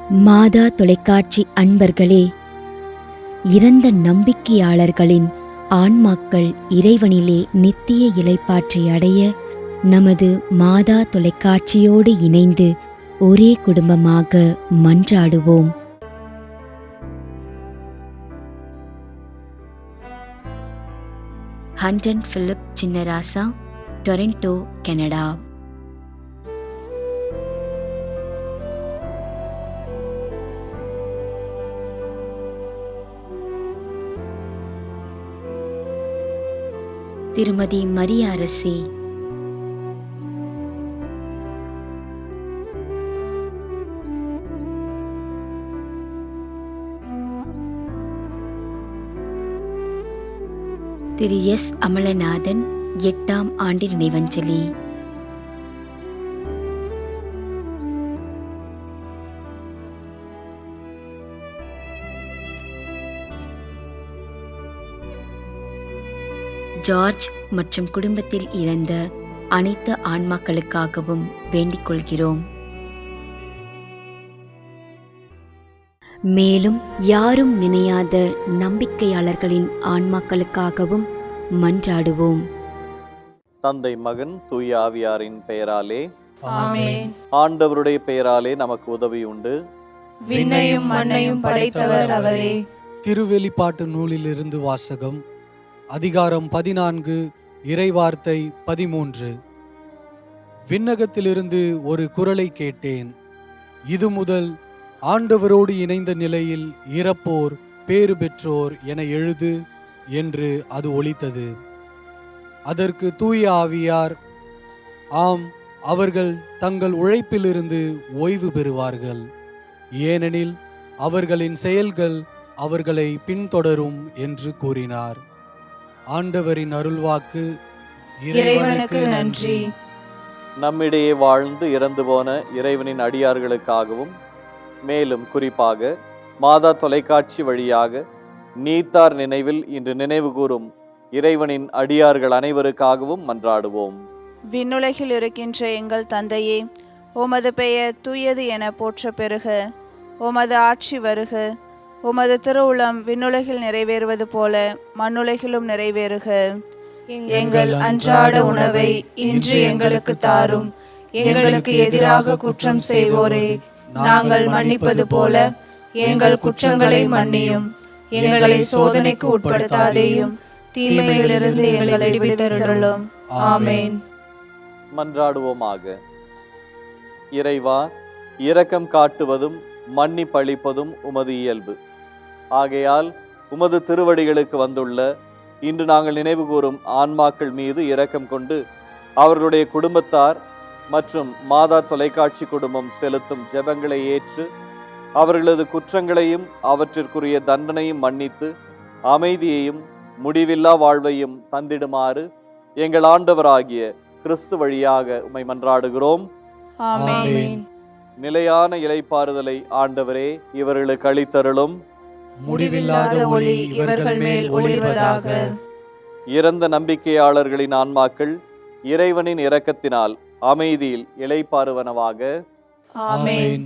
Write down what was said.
மாதா தொலைக்காட்சி அன்பர்களே, இறந்த நம்பிக்கையாளர்களின் ஆன்மாக்கள் இறைவனிலே நித்திய இளைப்பாற்றி அடைய நமது மாதா தொலைக்காட்சியோடு இணைந்து ஒரே குடும்பமாக மன்றாடுவோம். ஹண்டன் பிலிப் சின்னராசா, டொரண்டோ, கனடா. திருமதி மரியா அரசி, திரு எஸ் அமலநாதன், 8ஆம் ஆண்டு நினைவஞ்சலி. ஜார்ஜ் மற்றும் குடும்பத்தில் இறந்த அனைத்து ஆன்மாக்களுக்காகவும் வேண்டிக் கொள்கிறோம். மேலும் யாரும் நினையாத நம்பிக்கையாளர்களின் ஆன்மாக்களுக்காகவும் மன்றாடுவோம். தந்தை, மகன், தூய ஆவியாரின் பெயராலே ஆமென். ஆண்டவருடைய பெயராலே நமக்கு உதவி உண்டு. விண்ணையும் மண்ணையும் படைத்தவர் அவரே. திருவெளிப்பாட்டு நூலிலிருந்து வாசகம். அதிகாரம் 14, இறைவார்த்தை 13. விண்ணகத்திலிருந்து ஒரு குரலை கேட்டேன். இது முதல் ஆண்டவரோடு இணைந்த நிலையில் இறப்போர் பேறு பெற்றோர் என எழுது என்று அது ஒலித்தது. அதற்கு தூய ஆவியார், ஆம், அவர்கள் தங்கள் உழைப்பிலிருந்து ஓய்வு பெறுவார்கள், ஏனெனில் அவர்களின் செயல்கள் அவர்களை பின்தொடரும் என்று கூறினார். ஆண்டவரின் அருள்வாக்கு. இறைவனுக்கு நன்றி. நம்மிடையே வாழ்ந்து இறந்து போன இறைவனின் அடியார்களுக்காகவும், மேலும் குறிப்பாக மாதா தொலைக்காட்சி வழியாக நீத்தார் நினைவில் இன்று நினைவு கூறும் இறைவனின் அடியார்கள் அனைவருக்காகவும் மன்றாடுவோம். விண்ணுலகில் இருக்கின்ற எங்கள் தந்தையே, உமது பெயர் தூயது என போற்ற பெறுக. உமது ஆட்சி வருக. உமது திருவுளம் விண்ணுலகில் நிறைவேறுவது போல மண்ணுலகிலும் நிறைவேறுக. எங்கள் அன்றாட உணவை இன்று எங்களுக்கு தாரும். எங்களுக்கு எதிராக குற்றம் செய்வோரே நாங்கள் மன்னிப்பது போல எங்கள் குற்றங்களை மன்னியும். எங்களை சோதனைக்கு உட்படுத்தாதேயும், தீமையிலிருந்து எங்களை விடுவித்தருளும். ஆமென். மன்றாடுவோமாக. இறைவா, இரக்கம் காட்டுவதும் மன்னிப்பளிப்பதும் உமது இயல்பு. ஆகையால் உமது திருவடிகளுக்கு வந்துள்ள இன்று நாங்கள் நினைவு கூறும் ஆன்மாக்கள் மீது இரக்கம் கொண்டு அவர்களுடைய குடும்பத்தார் மற்றும் மாதா தொலைக்காட்சி குடும்பம் செலுத்தும் ஜெபங்களை ஏற்று அவர்களது குற்றங்களையும் அவற்றிற்குரிய தண்டனையும் மன்னித்து அமைதியையும் முடிவில்லா வாழ்வையும் தந்திடுமாறு எங்கள் ஆண்டவராகிய கிறிஸ்து வழியாக உம்மை மன்றாடுகிறோம். ஆமென். நிலையான இளைப்பாறுதலை ஆண்டவரே இவர்களுக்கு அளித்தருளும். முடிவில்லாத ஒளி இவர்கள் மேல் ஒளிர்வதாக. இறந்த நம்பிக்கையாளர்களின் ஆன்மாக்கள் இறைவனின் இரக்கத்தினால் அமைதியில் இளைப்பாறுவனவாக. ஆமென்.